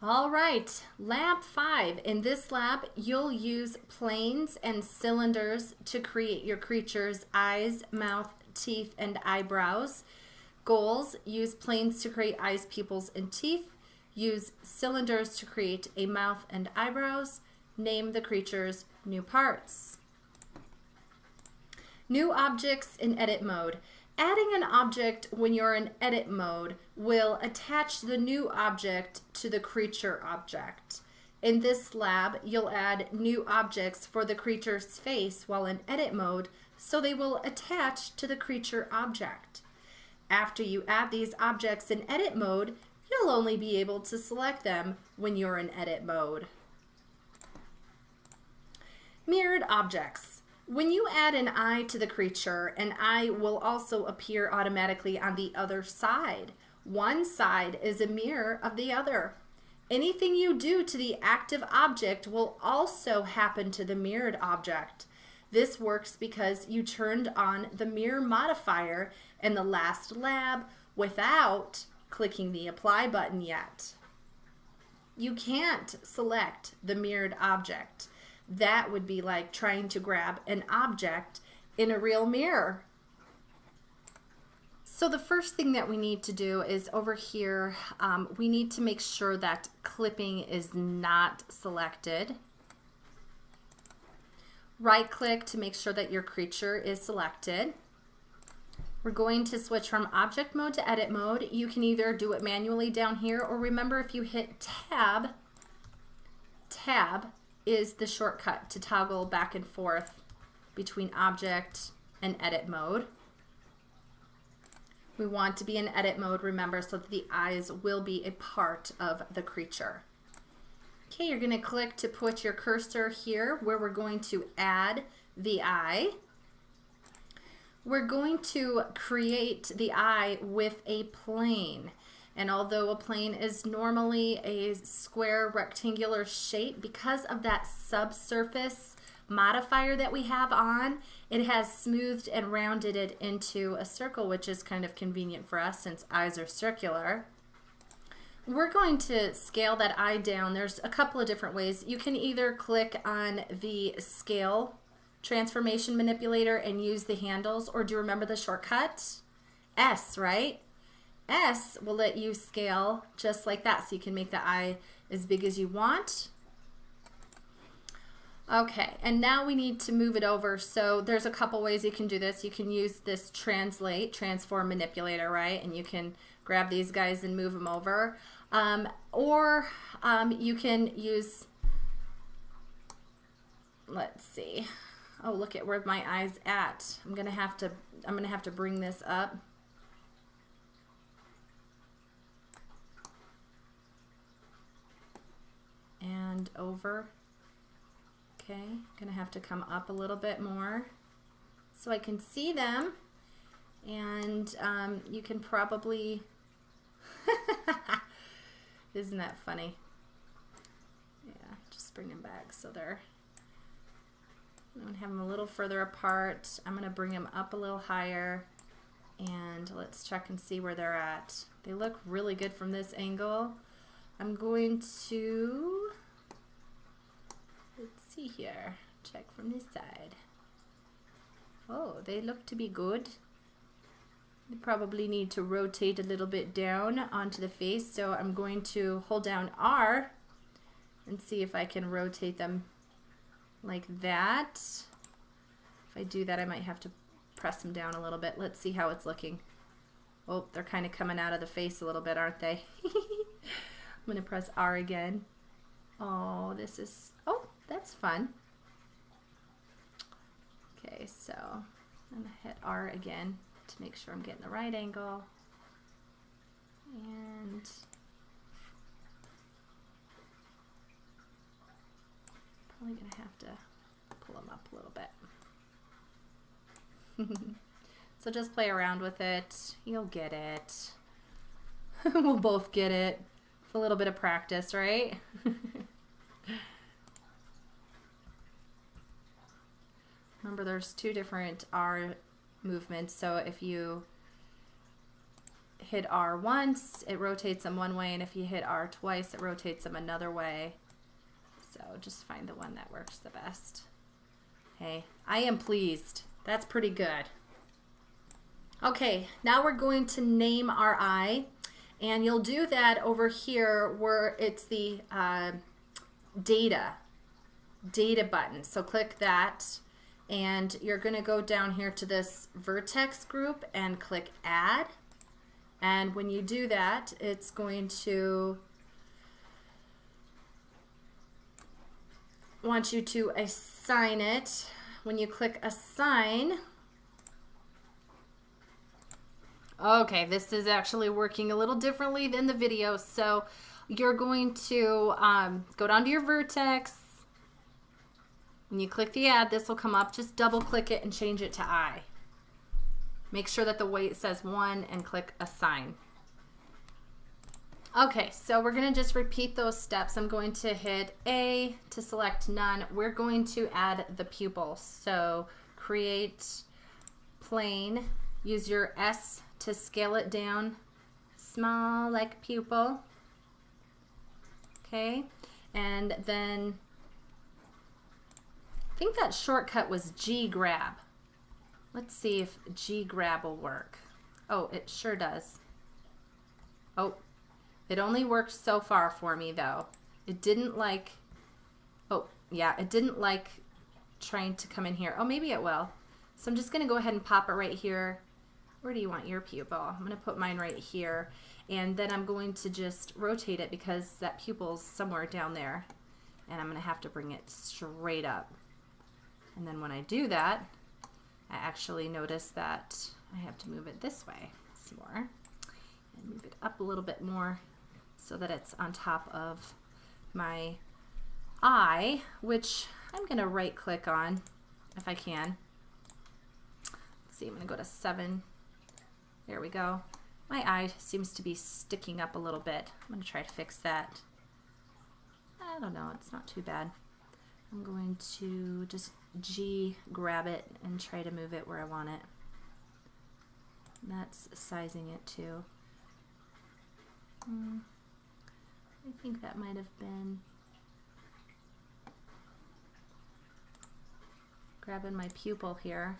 All right, lab 5. In this lab, you'll use planes and cylinders to create your creature's eyes, mouth, teeth, and eyebrows. Goals: use planes to create eyes, pupils, and teeth. Use cylinders to create a mouth and eyebrows. Name the creature's new parts. New objects in edit mode. Adding an object when you're in edit mode will attach the new object to the creature object. In this lab, you'll add new objects for the creature's face while in edit mode, so they will attach to the creature object. After you add these objects in edit mode, you'll only be able to select them when you're in edit mode. Mirrored objects. When you add an eye to the creature, an eye will also appear automatically on the other side. One side is a mirror of the other. Anything you do to the active object will also happen to the mirrored object. This works because you turned on the mirror modifier in the last lab without clicking the apply button yet. You can't select the mirrored object. That would be like trying to grab an object in a real mirror. So the first thing that we need to do is over here, we need to make sure that clipping is not selected. Right click to make sure that your creature is selected. We're going to switch from object mode to edit mode. You can either do it manually down here, or remember, if you hit tab is the shortcut to toggle back and forth between object and edit mode. We want to be in edit mode, remember, so that the eyes will be a part of the creature. Okay, you're going to click to put your cursor here where we're going to add the eye. We're going to create the eye with a plane. And although a plane is normally a square rectangular shape, because of that subsurface modifier that we have on, it has smoothed and rounded it into a circle, which is kind of convenient for us since eyes are circular. We're going to scale that eye down. There's a couple of different ways. You can either click on the scale transformation manipulator and use the handles, or do you remember the shortcut? S, right? S will let you scale just like that, so you can make the eye as big as you want. Okay, and now we need to move it over. So there's a couple ways you can do this. You can use this transform manipulator, right? And you can grab these guys and move them over. Or you can use, let's see. Oh, look at where my eye's at. I'm gonna have to bring this up. And over. Okay, gonna have to come up a little bit more so I can see them. And you can probably, isn't that funny? Yeah, just bring them back so I'm gonna have them a little further apart. I'm gonna bring them up a little higher, and let's check and see where they're at. They look really good from this angle. I'm going to, let's see here, check from this side. Oh, they look to be good. You probably need to rotate a little bit down onto the face, so I'm going to hold down R and see if I can rotate them like that. If I do that, I might have to press them down a little bit. Let's see how it's looking. Oh, they're kind of coming out of the face a little bit, aren't they? I'm going to press R again. Oh, that's fun. Okay, so I'm going to hit R again to make sure I'm getting the right angle. And probably going to have to pull them up a little bit. So just play around with it. You'll get it. We'll both get it. A little bit of practice, right? Remember, there's two different R movements, so if you hit R once, it rotates them one way, and if you hit R twice, it rotates them another way. So just find the one that works the best. Hey, I am pleased. That's pretty good. Okay, now we're going to name our eye, and you'll do that over here where it's the data button. So click that, and you're going to go down here to this vertex group and click add. And when you do that, it's going to want you to assign it. When you click assign, okay, this is actually working a little differently than the video. So you're going to go down to your vertex. When you click the add, this will come up. Just double click it and change it to I. Make sure that the weight says 1 and click assign. Okay, so we're going to just repeat those steps. I'm going to hit A to select none. We're going to add the pupil. So create plane. Use your S to scale it down small like pupil. Okay, and then I think that shortcut was G grab. Let's see if G grab will work. Oh, it sure does. Oh, it only worked so far for me though. It didn't like, oh yeah, it didn't like trying to come in here. Oh, maybe it will. So I'm just gonna go ahead and pop it right here. Where do you want your pupil? I'm gonna put mine right here. And then I'm going to just rotate it because that pupil's somewhere down there. And I'm gonna have to bring it straight up. And then when I do that, I actually notice that I have to move it this way some more and move it up a little bit more so that it's on top of my eye, which I'm going to right click on if I can. Let's see, I'm going to go to 7. There we go. My eye seems to be sticking up a little bit. I'm going to try to fix that. I don't know, it's not too bad. I'm going to just G grab it and try to move it where I want it. And that's sizing it too. I think that might have been grabbing my pupil here.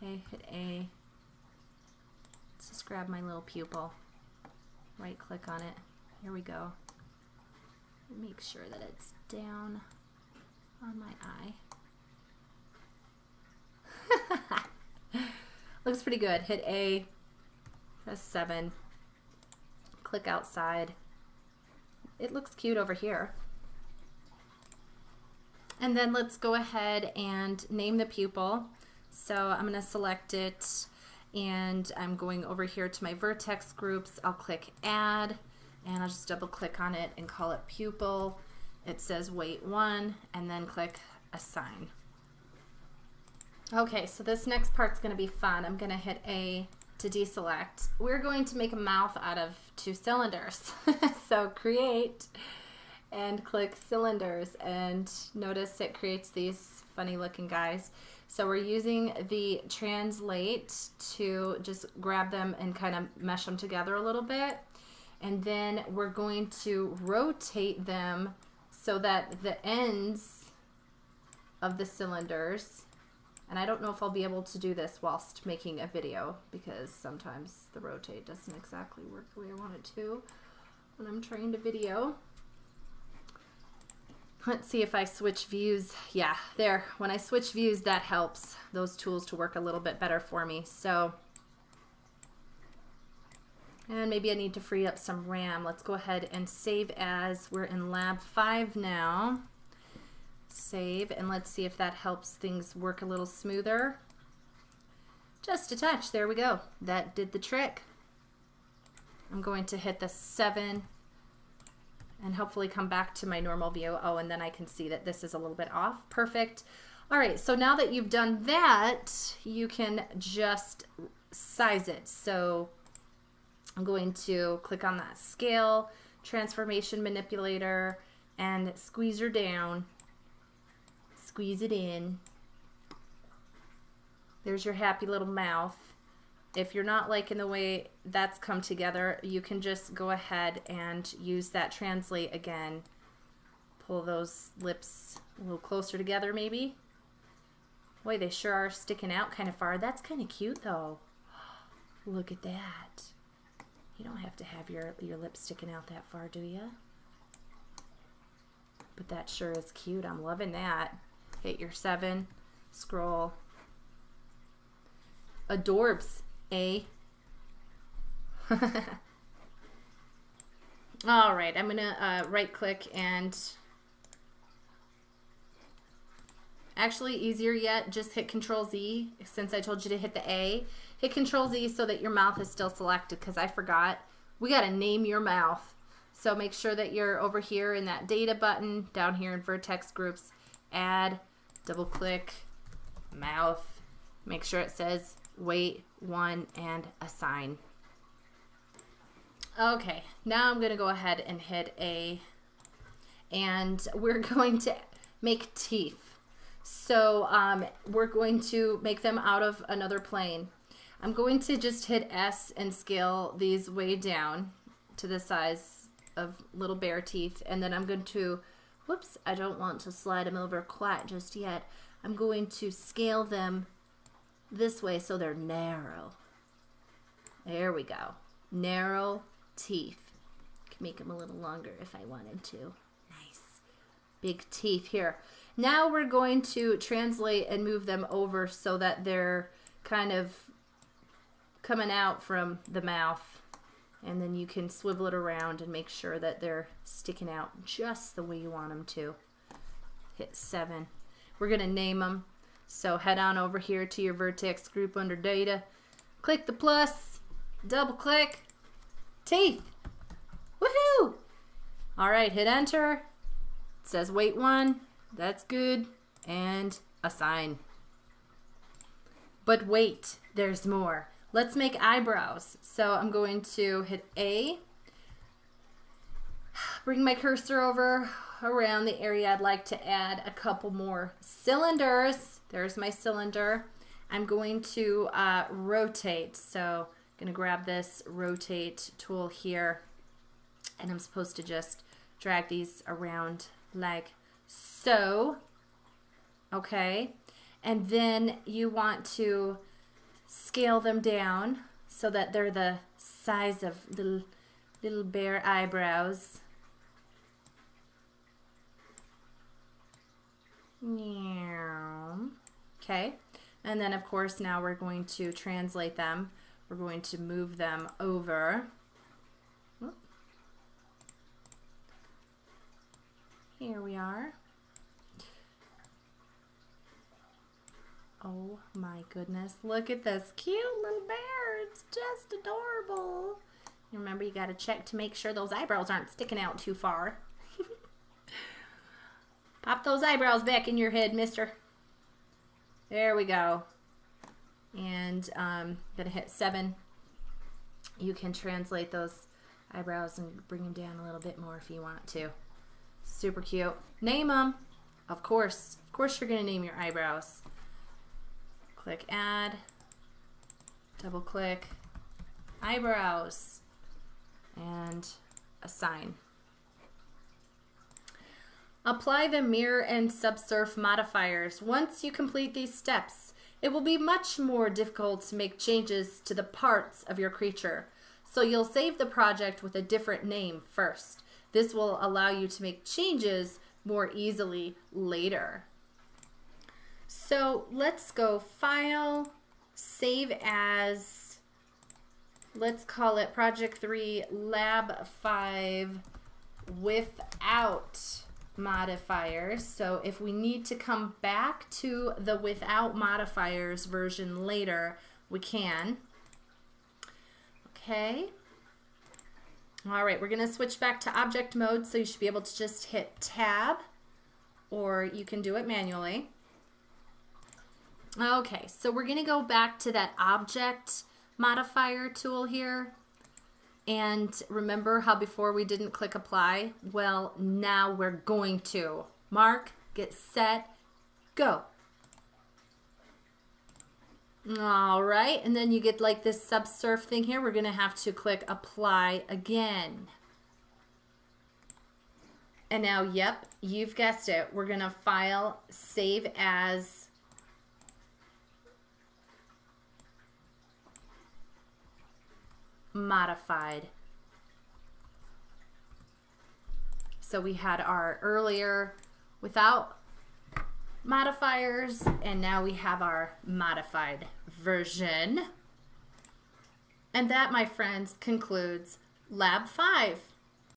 Okay, hit A. Let's just grab my little pupil. Right click on it. Here we go. Make sure that it's down on my eye. Looks pretty good. Hit A, press 7, click outside. It looks cute over here. And then let's go ahead and name the pupil. So I'm going to select it, and I'm going over here to my vertex groups. I'll click add, and I'll just double click on it and call it pupil. It says weight 1, and then click assign. Okay, so this next part's going to be fun. I'm going to hit A to deselect. We're going to make a mouth out of 2 cylinders. So create and click cylinders, and notice it creates these funny looking guys. So we're using the translate to just grab them and kind of mesh them together a little bit. And then we're going to rotate them so that the ends of the cylinders, and I don't know if I'll be able to do this whilst making a video because sometimes the rotate doesn't exactly work the way I want it to when I'm trying to video. Let's see if I switch views. Yeah, there. When I switch views, that helps those tools to work a little bit better for me. So, and maybe I need to free up some RAM. Let's go ahead and save as. We're in lab 5 now. Save, and let's see if that helps things work a little smoother. Just a touch. There we go. That did the trick. I'm going to hit the 7 and hopefully come back to my normal view. Oh, and then I can see that this is a little bit off. Perfect. All right, so now that you've done that, you can just size it. So I'm going to click on that scale, transformation manipulator, and squeeze her down. Squeeze it in. There's your happy little mouth. if you're not liking the way that's come together, you can just go ahead and use that translate again. Pull those lips a little closer together maybe. Boy, they sure are sticking out kind of far. That's kind of cute though. Look at that. You don't have to have your lips sticking out that far, do you? But that sure is cute. I'm loving that. Hit your 7. Scroll. Adorbs, eh? All right, I'm gonna right click and actually easier yet, just hit Control Z since I told you to hit the A. Hit Control Z so that your mouth is still selected because I forgot. We gotta name your mouth. So make sure that you're over here in that data button down here in vertex groups. Add, double click, mouth. Make sure it says wait 1 and assign. Okay, now I'm gonna go ahead and hit A, and we're going to make teeth. So we're going to make them out of another plane. I'm going to just hit S and scale these way down to the size of little bear teeth, and then I'm going to, whoops, I don't want to slide them over quite just yet. I'm going to scale them this way so they're narrow. There we go. Narrow teeth. Can make them a little longer if I wanted to. Nice. Big teeth here. Now we're going to translate and move them over so that they're kind of coming out from the mouth. And then you can swivel it around and make sure that they're sticking out just the way you want them to. Hit 7. We're going to name them. So head on over here to your vertex group under data. Click the plus. Double click. Teeth. Woohoo! All right, hit enter. It says wait 1. That's good. And assign. But wait, there's more. Let's make eyebrows. So I'm going to hit A. Bring my cursor over around the area I'd like to add a couple more cylinders. There's my cylinder. I'm going to rotate. So I'm going to grab this rotate tool here, and I'm supposed to just drag these around like so. Okay. And then you want to scale them down so that they're the size of little bear eyebrows. Okay, and then of course now we're going to translate them. We're going to move them over. Here we are. Oh my goodness, look at this cute little bear. It's just adorable. Remember, you got to check to make sure those eyebrows aren't sticking out too far. Pop those eyebrows back in your head, mister. There we go. And I'm going to hit 7. You can translate those eyebrows and bring them down a little bit more if you want to. Super cute. Name them. Of course you're going to name your eyebrows. Click add, double click, eyebrows, and assign. Apply the mirror and subsurf modifiers. Once you complete these steps, it will be much more difficult to make changes to the parts of your creature. So you'll save the project with a different name first. This will allow you to make changes more easily later. So let's go File, Save As, let's call it Project 3 Lab 5 without modifiers. So if we need to come back to the without modifiers version later, we can. Okay. All right, we're going to switch back to object mode, so you should be able to just hit Tab, or you can do it manually. Okay, so we're going to go back to that object modifier tool here. And remember how before we didn't click apply? Well, now we're going to. Mark, get set, go. All right, and then you get like this subsurf thing here. We're going to have to click apply again. And now, yep, you've guessed it. We're going to file, save as, modified. So we had our earlier without modifiers, and now we have our modified version. And that, my friends, concludes Lab 5.